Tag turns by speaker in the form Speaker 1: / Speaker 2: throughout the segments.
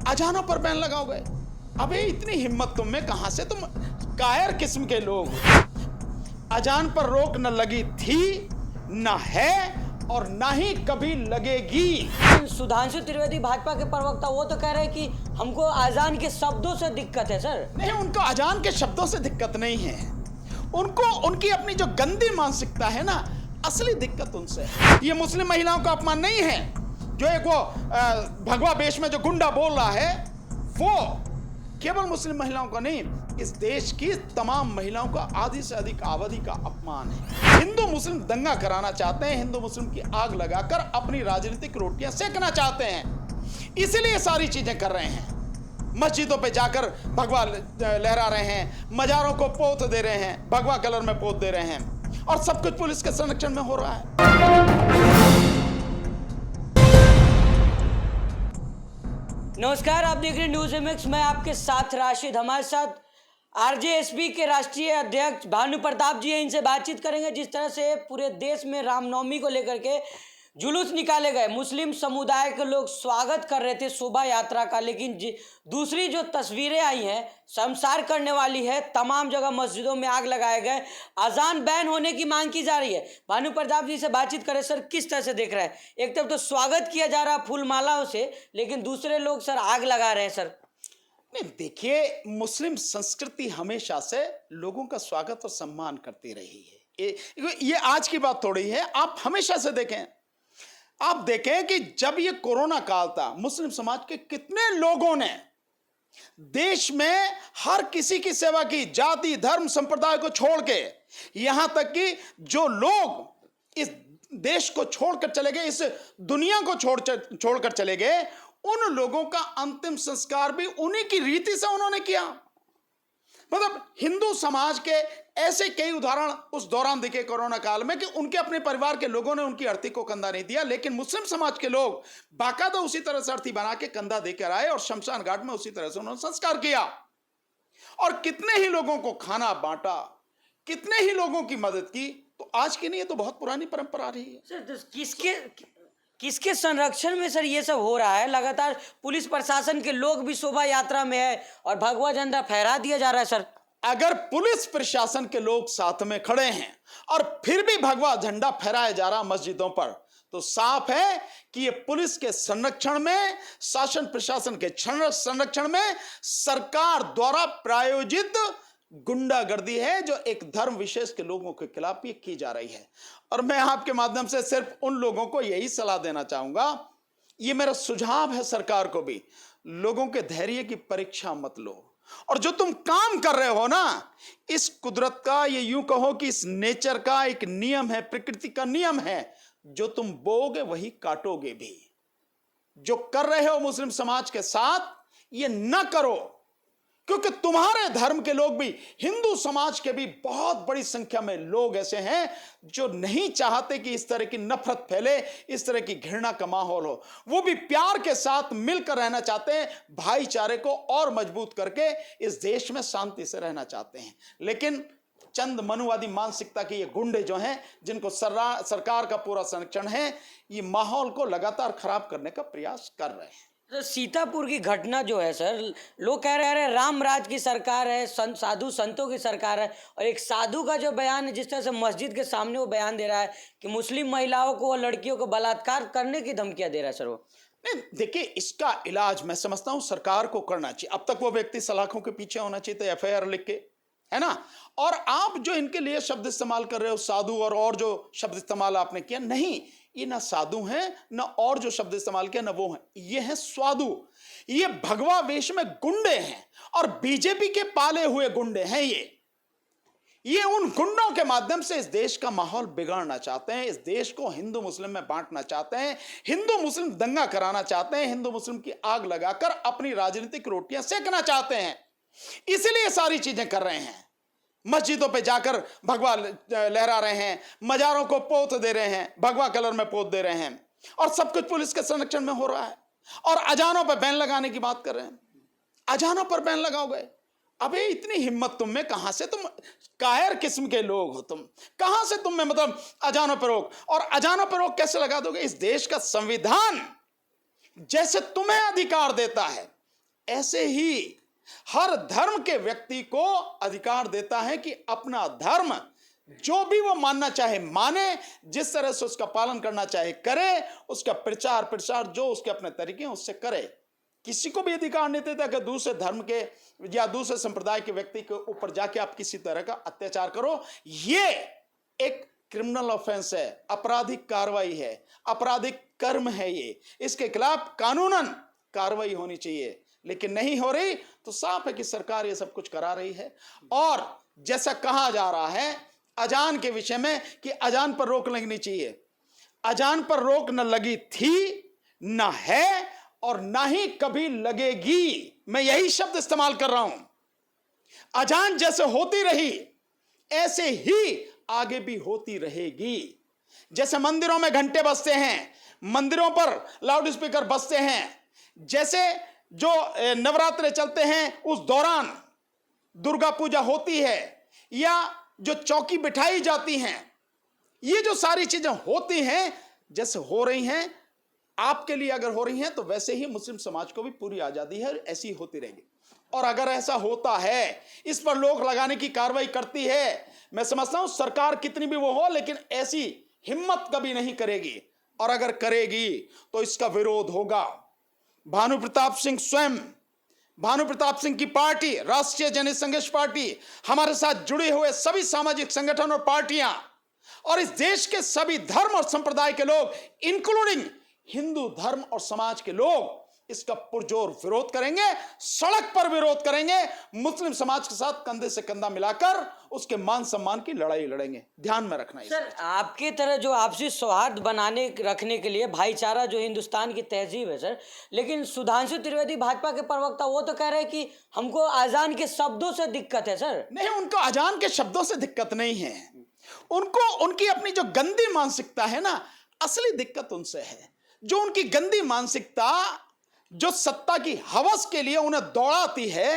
Speaker 1: अजानों पर बैन लगाओगे? अबे इतनी हिम्मत तुम में कहां से? तुम कायर किस्म के लोग हो। अजान पर रोक न लगी थी, न है और ना ही कभी लगेगी।
Speaker 2: सुधांशु त्रिवेदी भाजपा के प्रवक्ता वो तो कह रहे हैं कि हमको अजान के शब्दों से दिक्कत है सर।
Speaker 1: नहीं, उनको अजान के शब्दों से दिक्कत नहीं है, उनको उनकी अपनी जो गंदी मानसिकता है ना, असली दिक्कत उनसे है। ये मुस्लिम महिलाओं का अपमान नहीं है। जो एक वो भगवा वेश में जो गुंडा बोल रहा है, वो केवल मुस्लिम महिलाओं का नहीं, इस देश की तमाम महिलाओं का आधी से अधिक आबादी का अपमान है। हिंदू मुस्लिम दंगा कराना चाहते हैं, हिंदू मुस्लिम की आग लगाकर अपनी राजनीतिक रोटियां सेकना चाहते हैं, इसीलिए सारी चीजें कर रहे हैं। मस्जिदों पे जाकर भगवा लहरा रहे हैं, मजारों को पोत दे रहे हैं, भगवा कलर में पोत दे रहे हैं, और सब कुछ पुलिस के संरक्षण में हो रहा है।
Speaker 2: नमस्कार, आप देख रहे हैं न्यूज एमएक्स। मैं आपके साथ राशिद। हमारे साथ आरजेएसपी के राष्ट्रीय अध्यक्ष भानु प्रताप जी हैं। इनसे बातचीत करेंगे। जिस तरह से पूरे देश में रामनवमी को लेकर के जुलूस निकाले गए, मुस्लिम समुदाय के लोग स्वागत कर रहे थे शोभा यात्रा का, लेकिन दूसरी जो तस्वीरें आई हैं शर्मसार करने वाली है। तमाम जगह मस्जिदों में आग लगाए गए, अजान बैन होने की मांग की जा रही है। भानु प्रताप जी से बातचीत करें। सर, किस तरह से देख रहे हैं? एक तरफ तो स्वागत किया जा रहा फूल मालाओं से, लेकिन दूसरे लोग सर आग लगा रहे हैं। सर
Speaker 1: नहीं, देखिए, मुस्लिम संस्कृति हमेशा से लोगों का स्वागत और सम्मान करती रही है। ये आज की बात थोड़ी है। आप हमेशा से देखें, आप देखें कि जब ये कोरोना काल था, मुस्लिम समाज के कितने लोगों ने देश में हर किसी की सेवा की, जाति धर्म संप्रदाय को छोड़ के, यहां तक कि जो लोग इस देश को छोड़कर चले गए, इस दुनिया को छोड़कर चले गए, उन लोगों का अंतिम संस्कार भी उन्हीं की रीति से उन्होंने किया। मतलब हिंदू समाज के ऐसे कई उदाहरण उस दौरान दिखे कोरोना काल में कि उनके अपने परिवार के लोगों ने उनकी अर्थी को कंधा नहीं दिया, लेकिन मुस्लिम समाज के लोग बाकायदा उसी तरह से अर्थी बना के कंधा देकर आए और शमशान घाट में उसी तरह से उन्होंने संस्कार किया। और कितने ही लोगों को खाना बांटा, कितने ही लोगों की मदद की। तो आज की नहीं, ये तो बहुत पुरानी परंपरा रही है।
Speaker 2: सर, किसके संरक्षण में सर ये सब हो रहा है? लगातार पुलिस प्रशासन के लोग भी शोभा यात्रा में है और भगवा झंडा फहरा दिया जा रहा है। सर,
Speaker 1: अगर पुलिस प्रशासन के लोग साथ में खड़े हैं और फिर भी भगवा झंडा फहराया जा रहा मस्जिदों पर, तो साफ है कि ये पुलिस के संरक्षण में, शासन प्रशासन के संरक्षण में सरकार द्वारा प्रायोजित गुंडागर्दी है, जो एक धर्म विशेष के लोगों के खिलाफ ये की जा रही है। और मैं आपके माध्यम से सिर्फ उन लोगों को यही सलाह देना चाहूंगा, ये मेरा सुझाव है सरकार को भी, लोगों के धैर्य की परीक्षा मत लो। और जो तुम काम कर रहे हो ना, इस कुदरत का, ये यूं कहो कि इस नेचर का एक नियम है, प्रकृति का नियम है, जो तुम बोओगे वही काटोगे भी। जो कर रहे हो मुस्लिम समाज के साथ, ये न करो, क्योंकि तुम्हारे धर्म के लोग भी, हिंदू समाज के भी बहुत बड़ी संख्या में लोग ऐसे हैं जो नहीं चाहते कि इस तरह की नफरत फैले, इस तरह की घृणा का माहौल हो। वो भी प्यार के साथ मिलकर रहना चाहते हैं, भाईचारे को और मजबूत करके इस देश में शांति से रहना चाहते हैं। लेकिन चंद मनुवादी मानसिकता के ये गुंडे जो हैं, जिनको सरकार का पूरा संरक्षण है, ये माहौल को लगातार खराब करने का प्रयास कर रहे हैं।
Speaker 2: सीतापुर की घटना जो है सर, लोग कह रहे हैं राम राज की सरकार है, साधु संतों की सरकार है, और एक साधु का जो बयान है, जिस तरह से मस्जिद के सामने वो बयान दे रहा है कि मुस्लिम महिलाओं को और लड़कियों को बलात्कार करने की धमकियां दे रहा है। सर, वो
Speaker 1: नहीं, देखिए, इसका इलाज मैं समझता हूं सरकार को करना चाहिए। अब तक वो व्यक्ति सलाखों के पीछे होना चाहिए था, एफआईआर लिख के, है ना। और आप जो इनके लिए शब्द इस्तेमाल कर रहे हो, साधु और जो शब्द इस्तेमाल आपने किया, नहीं, ये ना साधु हैं, ना और जो शब्द इस्तेमाल किया, ना वो हैं, ये हैं स्वादु। ये भगवा वेश में गुंडे हैं और बीजेपी के पाले हुए गुंडे हैं। ये उन गुंडों के माध्यम से इस देश का माहौल बिगाड़ना चाहते हैं, इस देश को हिंदू मुस्लिम में बांटना चाहते हैं, हिंदू मुस्लिम दंगा कराना चाहते हैं, हिंदू मुस्लिम की आग लगाकर अपनी राजनीतिक रोटियां सेकना चाहते हैं, इसीलिए सारी चीजें कर रहे हैं। मस्जिदों पे जाकर भगवा लहरा रहे हैं, मजारों को पोत दे रहे हैं, भगवा कलर में पोत दे रहे हैं, और सब कुछ पुलिस के संरक्षण में हो रहा है। और अजानों पर बैन लगाने की बात कर रहे हैं। अजानों पर बैन लगाओगे? अबे इतनी हिम्मत तुम में कहां से? तुम कायर किस्म के लोग हो। तुम कहां से तुम में, मतलब अजानों पर रोक? और अजानों पर रोक कैसे लगा दोगे? इस देश का संविधान जैसे तुम्हें अधिकार देता है, ऐसे ही हर धर्म के व्यक्ति को अधिकार देता है कि अपना धर्म जो भी वो मानना चाहे माने, जिस तरह से उसका पालन करना चाहे करे, उसका प्रचार प्रसार जो उसके अपने तरीके हैं उससे करे। किसी को भी अधिकार नहीं देता कि दूसरे धर्म के या दूसरे संप्रदाय के व्यक्ति के ऊपर जाके आप किसी तरह का अत्याचार करो। ये एक क्रिमिनल ऑफेंस है, आपराधिक कार्रवाई है, आपराधिक कर्म है। ये इसके खिलाफ कानूनन कार्रवाई होनी चाहिए, लेकिन नहीं हो रही। तो साफ है कि सरकार ये सब कुछ करा रही है। और जैसा कहा जा रहा है अजान के विषय में कि अजान पर रोक लगनी चाहिए, अजान पर रोक न लगी थी, न है और ना ही कभी लगेगी। मैं यही शब्द इस्तेमाल कर रहा हूं। अजान जैसे होती रही ऐसे ही आगे भी होती रहेगी। जैसे मंदिरों में घंटे बजते हैं, मंदिरों पर लाउड स्पीकर बजते हैं, जैसे जो नवरात्रे चलते हैं उस दौरान दुर्गा पूजा होती है, या जो चौकी बिठाई जाती हैं, ये जो सारी चीजें होती हैं जैसे हो रही हैं, आपके लिए अगर हो रही हैं, तो वैसे ही मुस्लिम समाज को भी पूरी आजादी है, ऐसी होती रहेगी। और अगर ऐसा होता है, इस पर लोग लगाने की कार्रवाई करती है, मैं समझता हूं सरकार कितनी भी वो हो, लेकिन ऐसी हिम्मत कभी नहीं करेगी। और अगर करेगी तो इसका विरोध होगा। भानु प्रताप सिंह स्वयं, भानु प्रताप सिंह की पार्टी राष्ट्रीय जनहित संघर्ष पार्टी, हमारे साथ जुड़े हुए सभी सामाजिक संगठन और पार्टियां और इस देश के सभी धर्म और संप्रदाय के लोग, इंक्लूडिंग हिंदू धर्म और समाज के लोग, इसका पुरजोर विरोध करेंगे, सड़क पर विरोध करेंगे, मुस्लिम समाज के साथ कंधे से कंधा मिलाकर उसके मान सम्मान की लड़ाई लड़ेंगे। ध्यान में रखना है
Speaker 2: सर, आपकी तरह जो आपसी सौहार्द बनाने रखने के लिए भाईचारा जो हिंदुस्तान की तहजीब है सर, लेकिन सुधांशु त्रिवेदी भाजपा के प्रवक्ता वो तो कह रहे हैं कि हमको अजान के शब्दों से दिक्कत है। सर
Speaker 1: नहीं, उनको अजान के शब्दों से दिक्कत नहीं है, उनको उनकी अपनी जो गंदी मानसिकता है ना, असली दिक्कत उनसे है। जो उनकी गंदी मानसिकता जो सत्ता की हवस के लिए उन्हें दौड़ाती है,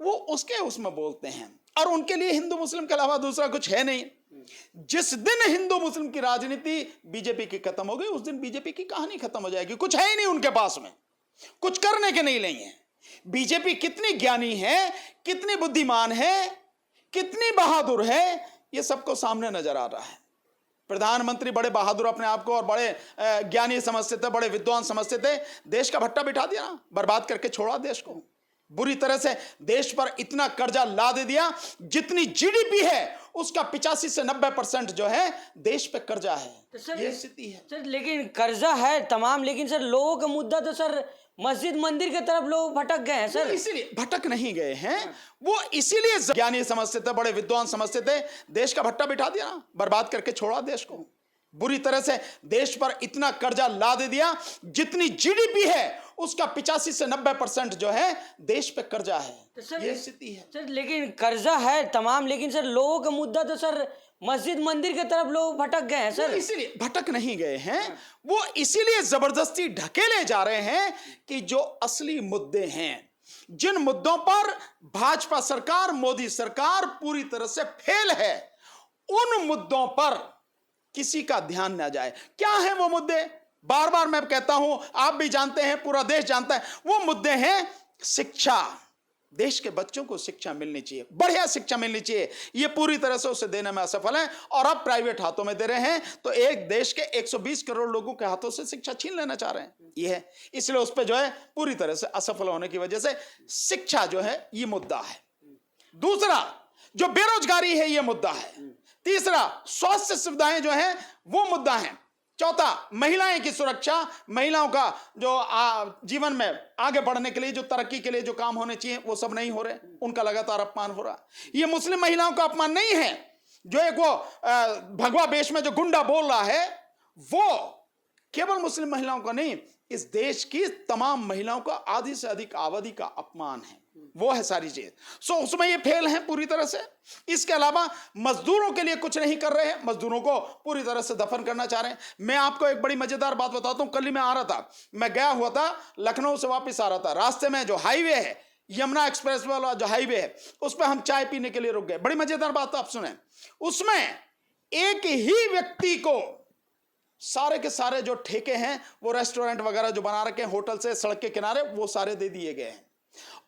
Speaker 1: वो उसमें बोलते हैं। और उनके लिए हिंदू मुस्लिम के अलावा दूसरा कुछ है नहीं। जिस दिन हिंदू मुस्लिम की राजनीति बीजेपी की खत्म हो गई, उस दिन बीजेपी की कहानी खत्म हो जाएगी। कुछ है ही नहीं उनके पास में, कुछ करने के नहीं है। बीजेपी कितनी ज्ञानी है, कितनी बुद्धिमान है, कितनी बहादुर है, ये सबको सामने नजर आ रहा है। प्रधानमंत्री बड़े बहादुर अपने आप को और बड़े ज्ञानी समझते थे, बड़े विद्वान समझते थे। देश का भट्टा बिठा दिया ना, बर्बाद करके छोड़ा देश को। बुरी तरह से देश पर इतना कर्जा लाद दिया, जितनी जीडीपी है उसका 85 से 90% जो है देश पे कर्जा है।
Speaker 2: तो सर
Speaker 1: ये स्थिति है
Speaker 2: सर, लेकिन कर्जा है तमाम, लेकिन सर लोगों का मुद्दा तो सर मस्जिद मंदिर की तरफ लोग भटक गए हैं सर।
Speaker 1: इसीलिए भटक नहीं गए हैं, वो इसीलिए ज्ञानी समझते थे, बड़े विद्वान समझते थे। देश का भट्टा बिठा दिया ना, बर्बाद करके छोड़ा देश को। बुरी तरह से देश पर इतना कर्जा लाद दिया, जितनी जीडीपी है उसका 85 से 90% जो है देश पे कर्जा है।
Speaker 2: तो सर
Speaker 1: ये स्थिति है
Speaker 2: सर, लेकिन कर्जा है तमाम, लेकिन सर लोगों का मुद्दा तो सर मस्जिद मंदिर की तरफ लोग भटक गए हैं सर।
Speaker 1: इसीलिए भटक नहीं गए हैं, वो इसीलिए जबरदस्ती ढकेले जा रहे हैं कि जो असली मुद्दे हैं, जिन मुद्दों पर भाजपा सरकार, मोदी सरकार पूरी तरह से फेल है, उन मुद्दों पर किसी का ध्यान ना जाए। क्या है वो मुद्दे? बार बार मैं कहता हूं, आप भी जानते हैं, पूरा देश जानता है। वो मुद्दे हैं शिक्षा। देश के बच्चों को शिक्षा मिलनी चाहिए, बढ़िया शिक्षा मिलनी चाहिए। ये पूरी तरह से उसे देने में असफल है और अब प्राइवेट हाथों में दे रहे हैं। तो एक देश के 120 करोड़ लोगों के हाथों से शिक्षा छीन लेना चाह रहे हैं। ये है, इसलिए उस पर जो है पूरी तरह से असफल होने की वजह से शिक्षा जो है ये मुद्दा है। दूसरा जो बेरोजगारी है ये मुद्दा है। तीसरा स्वास्थ्य सुविधाएं जो है वो मुद्दा है। चौथा महिलाएं की सुरक्षा, महिलाओं का जो जीवन में आगे बढ़ने के लिए, जो तरक्की के लिए जो काम होने चाहिए वो सब नहीं हो रहे, उनका लगातार अपमान हो रहा। ये मुस्लिम महिलाओं का अपमान नहीं है। जो एक वो भगवा वेश में जो गुंडा बोल रहा है, वो केवल मुस्लिम महिलाओं का नहीं, इस देश की तमाम महिलाओं का आधी से अधिक आबादी का अपमान है। वो है सारी चीज। सो उसमें ये फेल है पूरी तरह से। इसके अलावा मजदूरों के लिए कुछ नहीं कर रहे हैं, मजदूरों को पूरी तरह से दफन करना चाह रहे हैं। मैं आपको एक बड़ी मजेदार बात बताता हूं। कल ही मैं आ रहा था, मैं गया हुआ था लखनऊ से वापस आ रहा था, रास्ते में जो हाईवे है, यमुना एक्सप्रेस वाला जो हाईवे है, उस पर हम चाय पीने के लिए रुक गए। बड़ी मजेदार बात आप सुने। उसमें एक ही व्यक्ति को सारे के सारे जो ठेके हैं, वो रेस्टोरेंट वगैरह जो बना रखे हैं होटल से सड़क के किनारे, वो सारे दे दिए गए हैं।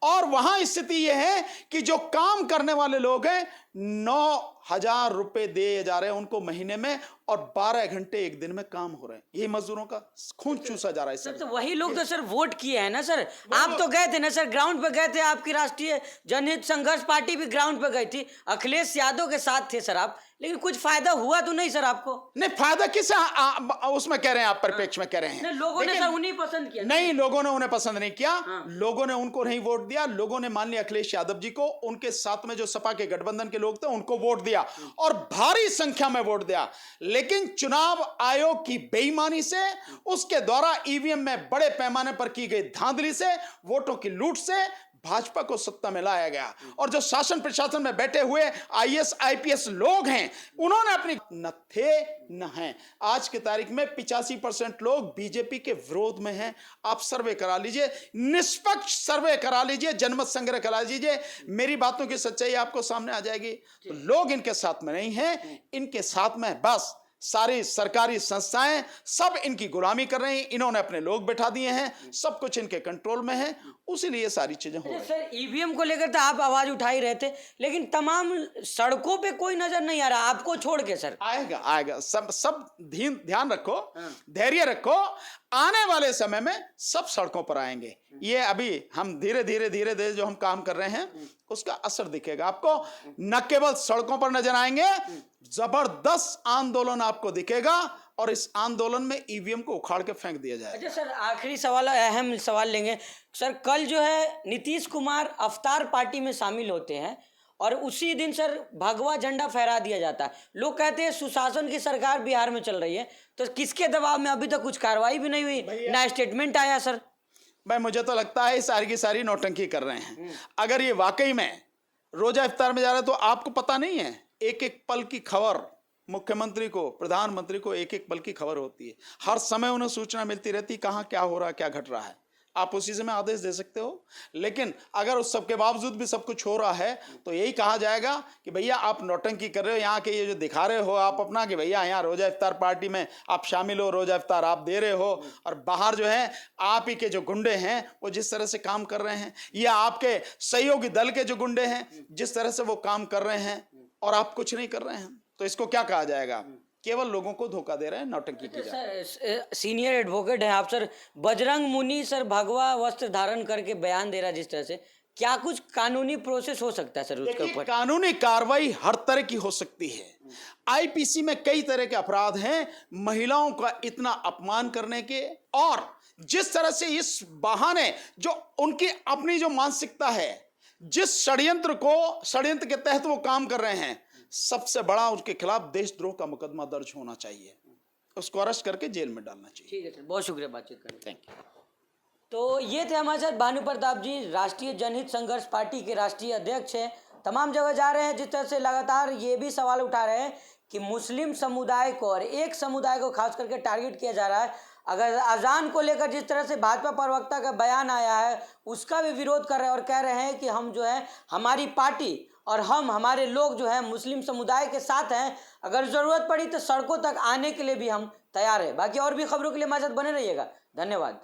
Speaker 1: और वहां स्थिति यह है कि जो काम करने वाले लोग हैं 9,000 रुपए दिए जा रहे हैं उनको महीने में, और 12 घंटे एक दिन में काम हो रहे हैं। यही मजदूरों का खून चूसा जा रहा है
Speaker 2: सर
Speaker 1: सर।
Speaker 2: तो वही लोग तो सर वोट किए हैं ना सर। आप तो गए थे ना सर, ग्राउंड पे गए थे, आपकी राष्ट्रीय जनहित संघर्ष पार्टी भी ग्राउंड पे गई थी, अखिलेश यादव के साथ थे सर आप, लेकिन कुछ फायदा हुआ तो नहीं सर आपको?
Speaker 1: नहीं, फायदा किस उसमें कह रहे हैं आप, परिप्रेक्ष्य में कह रहे हैं।
Speaker 2: नहीं, लोगों ने सर उन्हीं पसंद किया।
Speaker 1: नहीं, लोगों ने उन्हें पसंद नहीं किया। लोगों ने उनको नहीं वोट दिया। लोगों ने माननीय अखिलेश यादव जी को, उनके साथ में जो सपा के गठबंधन के लोग थे उनको वोट दिया, और भारी संख्या में वोट दिया। लेकिन चुनाव आयोग की बेईमानी से, उसके द्वारा ईवीएम में बड़े पैमाने पर की गई धांधली से, वोटों की लूट से भाजपा को सत्ता में लाया गया। और जो शासन प्रशासन में बैठे हुए आईएएस आईपीएस लोग हैं, उन्होंने अपनी न थे न हैं। आज की तारीख में 85% लोग बीजेपी के विरोध में हैं। आप सर्वे करा लीजिए, निष्पक्ष सर्वे करा लीजिए, जनमत संग्रह करा लीजिए, मेरी बातों की सच्चाई आपको सामने आ जाएगी। तो लोग इनके साथ में नहीं हैं, इनके साथ में बस सारी सरकारी संस्थाएं सब इनकी गुलामी कर रही हैं। इन्होंने अपने लोग बैठा दिए हैं, सब कुछ इनके कंट्रोल में है, उसीलिए सारी चीजें हो रही हैं।
Speaker 2: सर ईवीएम को लेकर तो आप आवाज उठा ही रहे थे, लेकिन तमाम सड़कों पे कोई नजर नहीं आ रहा आपको छोड़ के सर।
Speaker 1: आएगा आएगा, सब ध्यान रखो, धैर्य रखो, आने वाले समय में सब सड़कों पर आएंगे। ये अभी हम धीरे धीरे जो हम काम कर रहे हैं उसका असर दिखेगा आपको। न केवल सड़कों पर नजर आएंगे, जबरदस्त आंदोलन आपको दिखेगा, और इस आंदोलन में ईवीएम को उखाड़ के फेंक दिया जाएगा।
Speaker 2: अच्छा सर, आखिरी सवाल, अहम सवाल लेंगे सर। कल जो है नीतीश कुमार अवतार पार्टी में शामिल होते हैं, और उसी दिन सर भगवा झंडा फहरा दिया जाता है। लोग कहते हैं सुशासन की सरकार बिहार में चल रही है, तो किसके दबाव में अभी तक कुछ कार्रवाई भी नहीं हुई, ना स्टेटमेंट आया सर?
Speaker 1: भाई मुझे तो लगता है सारी की सारी नौटंकी कर रहे हैं। अगर ये वाकई में रोजा इफ्तार में जा रहे हैं तो आपको पता नहीं है, एक एक पल की खबर मुख्यमंत्री को, प्रधानमंत्री को एक एक पल की खबर होती है। हर समय उन्हें सूचना मिलती रहती कहाँ क्या हो रहा है, क्या घट रहा है। आप उसी समय आदेश दे सकते हो। लेकिन अगर उस सब के बावजूद भी सब कुछ हो रहा है तो यही कहा जाएगा कि भैया आप नौटंकी कर रहे हो। यहाँ के ये जो दिखा रहे हो आप अपना कि भैया यहाँ रोजा इफ्तार पार्टी में आप शामिल हो, रोजा इफ्तार आप दे रहे हो, और बाहर जो है आप ही के जो गुंडे हैं वो जिस तरह से काम कर रहे हैं, या आपके सहयोगी दल के जो गुंडे हैं जिस तरह से वो काम कर रहे हैं, और आप कुछ नहीं कर रहे हैं, तो इसको क्या कहा जाएगा? केवल लोगों को धोखा दे रहे हैं, नौटंकी की जा रही है।
Speaker 2: सर सीनियर एडवोकेट हैं आप सर, बजरंग मुनि सर भगवा वस्त्र धारण करके बयान दे रहा है जिस तरह से, क्या कुछ कानूनी प्रोसेस हो सकता है सर उसके ऊपर?
Speaker 1: कानूनी कार्रवाई हर तरह की हो सकती है। आईपीसी में कई तरह के अपराध हैं, महिलाओं का इतना अपमान करने के, और जिस तरह से इस बहाने जो उनकी अपनी जो मानसिकता है, जिस षड्यंत्र के तहत वो काम कर रहे हैं, सबसे बड़ा उसके खिलाफ देशद्रोह का मुकदमा दर्ज होना चाहिए, उसको अरेस्ट करके जेल में डालना चाहिए।
Speaker 2: ठीक है सर, बहुत शुक्रिया बातचीत करने।
Speaker 1: Thank you.
Speaker 2: तो ये थे हमारे साथ भानु प्रताप जी, राष्ट्रीय जनहित संघर्ष पार्टी के राष्ट्रीय अध्यक्ष हैं। तमाम जगह जा रहे हैं, जिस तरह से लगातार ये भी सवाल उठा रहे हैं कि मुस्लिम समुदाय को और एक समुदाय को खास करके टारगेट किया जा रहा है। अगर अजान को लेकर जिस तरह से भाजपा प्रवक्ता का बयान आया है उसका भी विरोध कर रहे हैं, और कह रहे हैं कि हम जो है हमारी पार्टी और हमारे लोग जो है मुस्लिम समुदाय के साथ हैं, अगर ज़रूरत पड़ी तो सड़कों तक आने के लिए भी हम तैयार हैं। बाकी और भी खबरों के लिए हमारे साथ बने रहिएगा। धन्यवाद।